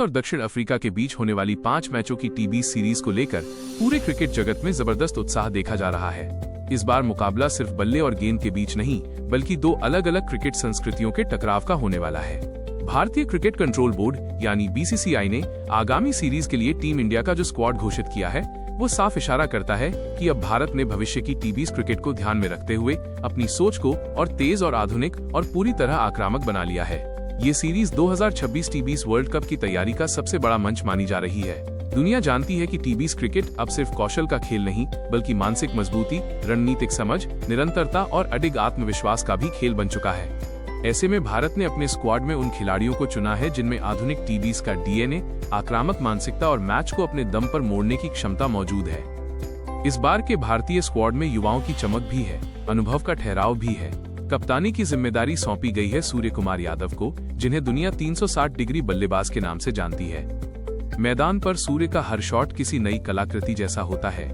भारत और दक्षिण अफ्रीका के बीच होने वाली 5 मैचों की टी20 सीरीज को लेकर पूरे क्रिकेट जगत में जबरदस्त उत्साह देखा जा रहा है। इस बार मुकाबला सिर्फ बल्ले और गेंद के बीच नहीं, बल्कि 2 अलग-अलग क्रिकेट संस्कृतियों के टकराव का होने वाला है। भारतीय क्रिकेट कंट्रोल बोर्ड यानी बीसीसीआई ने आगामी सीरीज के लिए टीम इंडिया का जो स्क्वाड घोषित किया है, वो साफ इशारा करता है कि अब भारत ने भविष्य की टी20 क्रिकेट को ध्यान में रखते हुए अपनी सोच को और तेज और आधुनिक और पूरी तरह आक्रामक बना लिया है। ये सीरीज 2026 टी20 वर्ल्ड कप की तैयारी का सबसे बड़ा मंच मानी जा रही है। दुनिया जानती है कि टी20 क्रिकेट अब सिर्फ कौशल का खेल नहीं, बल्कि मानसिक मजबूती, रणनीतिक समझ, निरंतरता और अडिग आत्मविश्वास का भी खेल बन चुका है। ऐसे में भारत ने अपने स्क्वाड में उन खिलाड़ियों को चुना है जिनमें आधुनिक टी20 का डीएनए, आक्रामक मानसिकता और मैच को अपने दम पर मोड़ने की क्षमता मौजूद है। इस बार के भारतीय स्क्वाड में युवाओं की चमक भी है, अनुभव का ठहराव भी है। कप्तानी की जिम्मेदारी सौंपी गई है सूर्य कुमार यादव को, जिन्हें दुनिया 360 डिग्री बल्लेबाज के नाम से जानती है। मैदान पर सूर्य का हर शॉट किसी नई कलाकृति जैसा होता है।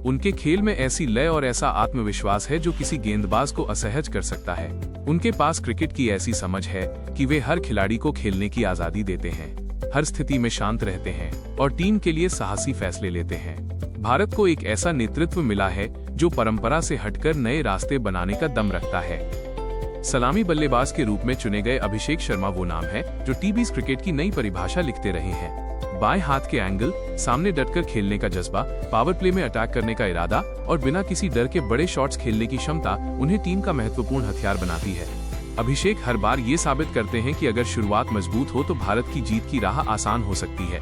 उनके खेल में ऐसी लय और ऐसा आत्मविश्वास है जो किसी गेंदबाज को असहज कर सकता है। उनके पास क्रिकेट की ऐसी समझ है कि वे हर खिलाड़ी को खेलने की आजादी देते हैं, हर स्थिति में शांत रहते हैं और टीम के लिए साहसी फैसले लेते हैं। भारत को एक ऐसा नेतृत्व मिला है जो परंपरा से हटकर नए रास्ते बनाने का दम रखता है। सलामी बल्लेबाज के रूप में चुने गए अभिषेक शर्मा वो नाम है जो टी20 क्रिकेट की नई परिभाषा लिखते रहे हैं। बाएं हाथ के एंगल, सामने डटकर खेलने का जज्बा, पावर प्ले में अटैक करने का इरादा और बिना किसी डर के बड़े शॉट्स खेलने की क्षमता उन्हें टीम का महत्वपूर्ण हथियार बनाती है। अभिषेक हर बार ये साबित करते हैं कि अगर शुरुआत मजबूत हो तो भारत की जीत की राह आसान हो सकती है।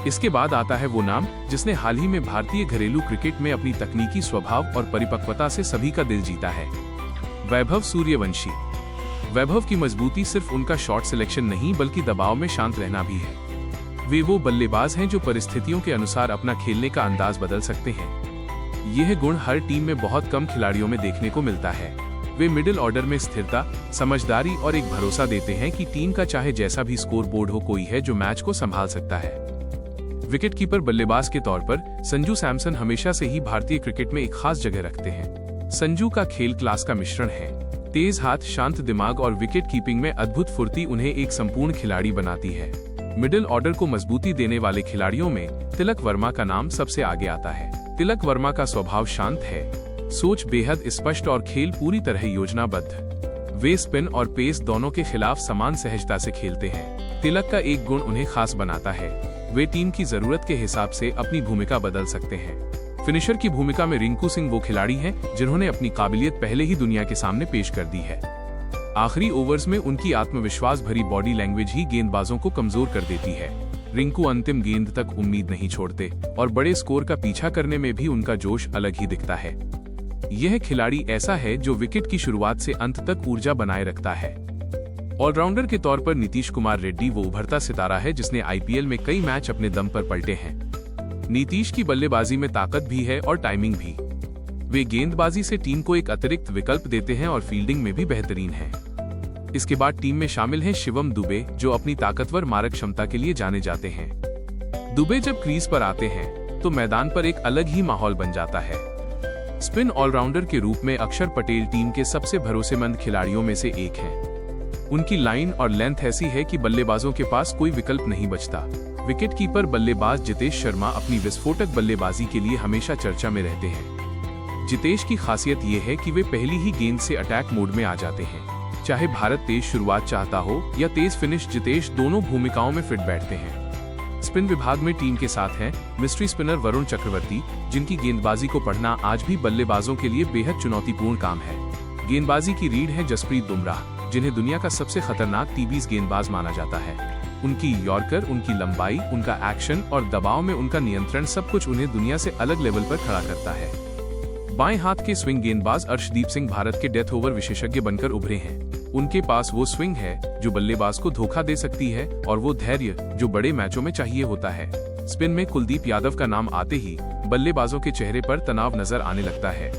इसके बाद आता है वो नाम जिसने हाल ही में भारतीय घरेलू क्रिकेट में अपनी तकनीकी स्वभाव और परिपक्वता से सभी का दिल जीता है, वैभव सूर्यवंशी। वैभव की मजबूती सिर्फ उनका शॉट सिलेक्शन नहीं, बल्कि दबाव में शांत रहना भी है। वे वो बल्लेबाज हैं जो परिस्थितियों के अनुसार अपना खेलने का अंदाज बदल सकते हैं। यह गुण हर टीम में बहुत कम खिलाड़ियों में देखने को मिलता है। वे मिडिल ऑर्डर में स्थिरता, समझदारी और एक भरोसा देते हैं कि टीम का चाहे जैसा भी स्कोर बोर्ड हो, कोई है जो मैच को संभाल सकता है। विकेटकीपर बल्लेबाज के तौर पर संजू सैमसन हमेशा से ही भारतीय क्रिकेट में एक खास जगह रखते हैं। संजू का खेल क्लास का मिश्रण है। तेज हाथ, शांत दिमाग और विकेट कीपिंग में अद्भुत फुर्ती उन्हें एक संपूर्ण खिलाड़ी बनाती है। मिडिल ऑर्डर को मजबूती देने वाले खिलाड़ियों में तिलक वर्मा का नाम सबसे आगे आता है। तिलक वर्मा का स्वभाव शांत है, सोच बेहद स्पष्ट और खेल पूरी तरह योजनाबद्ध। वे स्पिन और पेस दोनों के खिलाफ समान सहजता से खेलते हैं। तिलक का एक गुण उन्हें खास बनाता है, वे टीम की जरूरत के हिसाब से अपनी भूमिका बदल सकते हैं। फिनिशर की भूमिका में रिंकू सिंह वो खिलाड़ी हैं जिन्होंने अपनी काबिलियत पहले ही दुनिया के सामने पेश कर दी है। आखिरी ओवर्स में उनकी आत्मविश्वास भरी बॉडी लैंग्वेज ही गेंदबाजों को कमजोर कर देती है। रिंकू अंतिम गेंद तक उम्मीद नहीं छोड़ते और बड़े स्कोर का पीछा करने में भी उनका जोश अलग ही दिखता है। यह खिलाड़ी ऐसा है जो विकेट की शुरुआत से अंत तक ऊर्जा बनाए रखता है। ऑलराउंडर के तौर पर नीतीश कुमार रेड्डी वो उभरता सितारा है जिसने आईपीएल में कई मैच अपने दम पर पलटे हैं। नीतीश की बल्लेबाजी में ताकत भी है और टाइमिंग भी। वे गेंदबाजी से टीम को एक अतिरिक्त विकल्प देते हैं और फील्डिंग में भी बेहतरीन हैं। इसके बाद टीम में शामिल हैं शिवम दुबे, जो अपनी ताकतवर मारक क्षमता के लिए जाने जाते हैं। दुबे जब क्रीज पर आते हैं तो मैदान पर एक अलग ही माहौल बन जाता है। स्पिन ऑलराउंडर के रूप में अक्षर पटेल टीम के सबसे भरोसेमंद खिलाड़ियों में से एक हैं। उनकी लाइन और लेंथ ऐसी है कि बल्लेबाजों के पास कोई विकल्प नहीं बचता। विकेटकीपर बल्लेबाज जितेश शर्मा अपनी विस्फोटक बल्लेबाजी के लिए हमेशा चर्चा में रहते हैं। जितेश की खासियत ये है कि वे पहली ही गेंद से अटैक मोड में आ जाते हैं। चाहे भारत तेज शुरुआत चाहता हो या तेज फिनिश, जितेश दोनों भूमिकाओं में फिट बैठते हैं। स्पिन विभाग में टीम के साथ हैं मिस्ट्री स्पिनर वरुण चक्रवर्ती, जिनकी गेंदबाजी को पढ़ना आज भी बल्लेबाजों के लिए बेहद चुनौतीपूर्ण काम है। गेंदबाजी की रीढ़ है जसप्रीत बुमराह, जिन्हें दुनिया का सबसे खतरनाक टी20 गेंदबाज माना जाता है। उनकी यॉर्कर, उनकी लंबाई, उनका एक्शन और दबाव में उनका नियंत्रण, सब कुछ उन्हें दुनिया से अलग लेवल पर खड़ा करता है। बाएं हाथ के स्विंग गेंदबाज अर्शदीप सिंह भारत के डेथ ओवर विशेषज्ञ बनकर उभरे हैं। उनके पास वो स्विंग है जो बल्लेबाज को धोखा दे सकती है और वो धैर्य जो बड़े मैचों में चाहिए होता है। स्पिन में कुलदीप यादव का नाम आते ही बल्लेबाजों के चेहरे पर तनाव नजर आने लगता है।